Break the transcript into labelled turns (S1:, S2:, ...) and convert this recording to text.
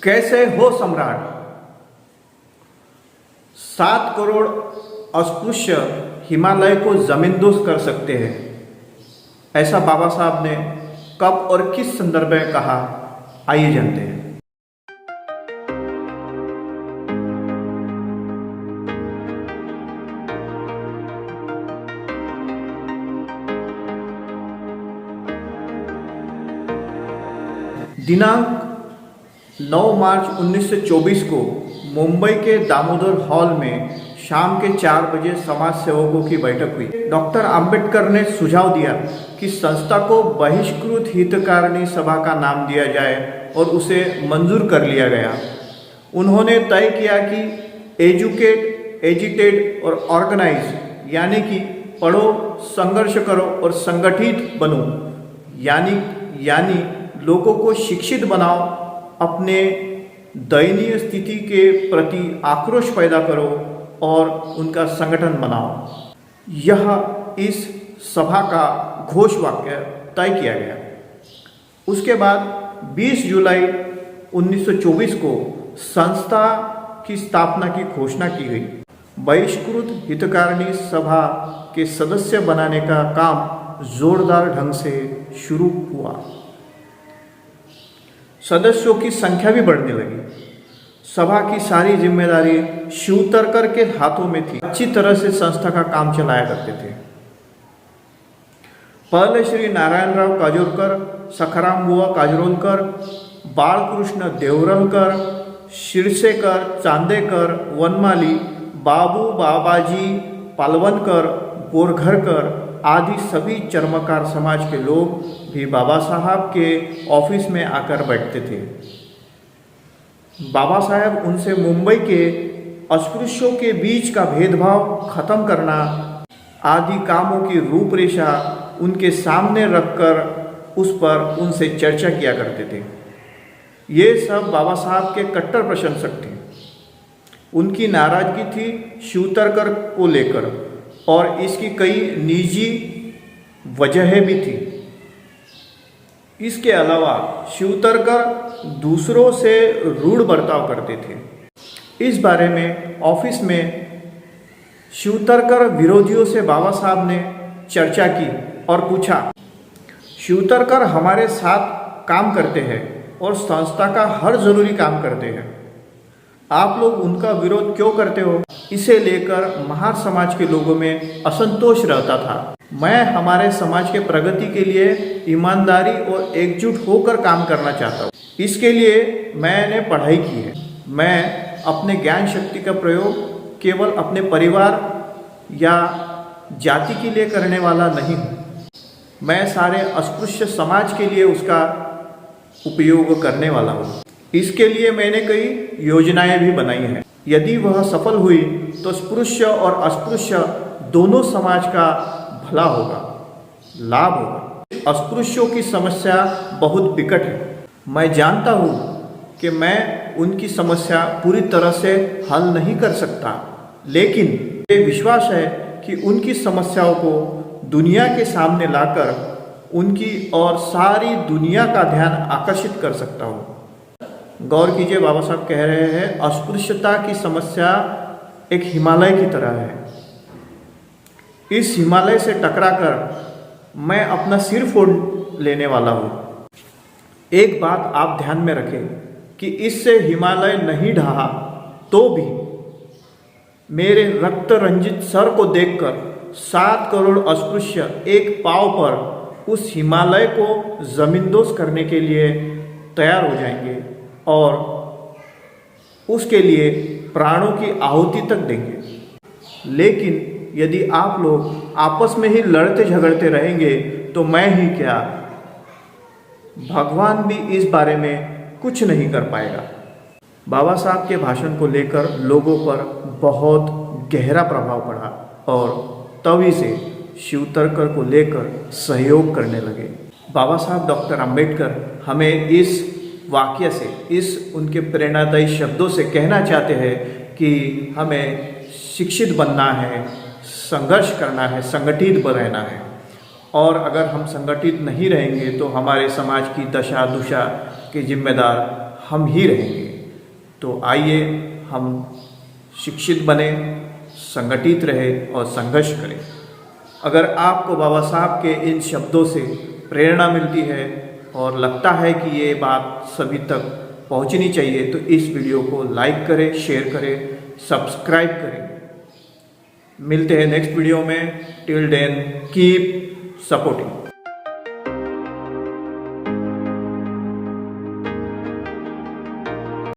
S1: कैसे हो सम्राट। 7 करोड़ अस्पृश्य हिमालय को जमींदोज कर सकते हैं, ऐसा बाबा साहब ने कब और किस संदर्भ में कहा, आइए जानते हैं। दिनांक 9 मार्च 1924 को मुंबई के दामोदर हॉल में शाम के 4 बजे समाज सेवकों की बैठक हुई। डॉक्टर अंबेडकर ने सुझाव दिया कि संस्था को बहिष्कृत हितकारिणी सभा का नाम दिया जाए और उसे मंजूर कर लिया गया। उन्होंने तय किया कि एजुकेट, एजिटेट और ऑर्गेनाइज यानी कि पढ़ो, संघर्ष करो और संगठित बनो, यानी लोगों को शिक्षित बनाओ, अपने दयनीय स्थिति के प्रति आक्रोश पैदा करो और उनका संगठन बनाओ। यह इस सभा का घोष वाक्य तय किया गया। उसके बाद 20 जुलाई 1924 को संस्था की स्थापना की घोषणा की गई। बहिष्कृत हितकारिणी सभा के सदस्य बनाने का काम जोरदार ढंग से शुरू हुआ। सदस्यों की संख्या भी बढ़ने लगी। सभा की सारी जिम्मेदारी शिवतरकर के हाथों में थी। अच्छी तरह से संस्था का काम चलाया करते थे। पहले श्री नारायणराव काजोलकर, सखाराम बुआ काजरोलकर, बालकृष्ण देवरहकर, शिरसेकर, चांदेकर, वनमाली, बाबू बाबाजी पालवनकर, बोरघरकर आदि सभी चर्मकार समाज के लोग भी बाबा साहब के ऑफिस में आकर बैठते थे। बाबा साहब उनसे मुंबई के अस्पृश्यों के बीच का भेदभाव खत्म करना आदि कामों की रूपरेखा उनके सामने रखकर उस पर उनसे चर्चा किया करते थे। ये सब बाबा साहब के कट्टर प्रशंसक थे। उनकी नाराजगी थी शिवतरकर को लेकर और इसकी कई निजी वजहें भी थी। इसके अलावा शिवतरकर दूसरों से रूढ़ बर्ताव करते थे। इस बारे में ऑफिस में शिवतरकर विरोधियों से बाबा साहब ने चर्चा की और पूछा, शिवतरकर हमारे साथ काम करते हैं और संस्था का हर जरूरी काम करते हैं, आप लोग उनका विरोध क्यों करते हो? इसे लेकर महार समाज के लोगों में असंतोष रहता था। मैं हमारे समाज के प्रगति के लिए ईमानदारी और एकजुट होकर काम करना चाहता हूँ। इसके लिए मैंने पढ़ाई की है। मैं अपने ज्ञान शक्ति का प्रयोग केवल अपने परिवार या जाति के लिए करने वाला नहीं हूँ। मैं सारे अस्पृश्य समाज के लिए उसका उपयोग करने वाला हूँ। इसके लिए मैंने कई योजनाएं भी बनाई हैं। यदि वह सफल हुई तो स्पृश्य और अस्पृश्य दोनों समाज का भला होगा, लाभ होगा। अस्पृश्यों की समस्या बहुत विकट है। मैं जानता हूँ कि मैं उनकी समस्या पूरी तरह से हल नहीं कर सकता, लेकिन मुझे विश्वास है कि उनकी समस्याओं को दुनिया के सामने लाकर उनकी और सारी दुनिया का ध्यान आकर्षित कर सकता हूँ। गौर कीजिए, बाबा साहब कह रहे हैं अस्पृश्यता की समस्या एक हिमालय की तरह है। इस हिमालय से टकराकर मैं अपना सिर फोड़ लेने वाला हूँ। एक बात आप ध्यान में रखें कि इससे हिमालय नहीं ढहा तो भी मेरे रक्त रंजित सर को देखकर 7 करोड़ अस्पृश्य एक पांव पर उस हिमालय को जमींदोज करने के लिए तैयार हो जाएंगे और उसके लिए प्राणों की आहुति तक देंगे। लेकिन यदि आप लोग आपस में ही लड़ते झगड़ते रहेंगे तो मैं ही क्या, भगवान भी इस बारे में कुछ नहीं कर पाएगा। बाबा साहब के भाषण को लेकर लोगों पर बहुत गहरा प्रभाव पड़ा और तभी से शिवतरकर को लेकर सहयोग करने लगे। बाबा साहब डॉक्टर अंबेडकर हमें इस वाक्य से, इस उनके प्रेरणादायी शब्दों से कहना चाहते हैं कि हमें शिक्षित बनना है, संघर्ष करना है, संगठित रहना है। और अगर हम संगठित नहीं रहेंगे तो हमारे समाज की दशा दुशा के जिम्मेदार हम ही रहेंगे। तो आइए हम शिक्षित बने, संगठित रहे और संघर्ष करें। अगर आपको बाबा साहब के इन शब्दों से प्रेरणा मिलती है और लगता है कि ये बात सभी तक पहुंचनी चाहिए तो इस वीडियो को लाइक करें, शेयर करें, सब्सक्राइब करें। मिलते हैं नेक्स्ट वीडियो में। Till then keep supporting.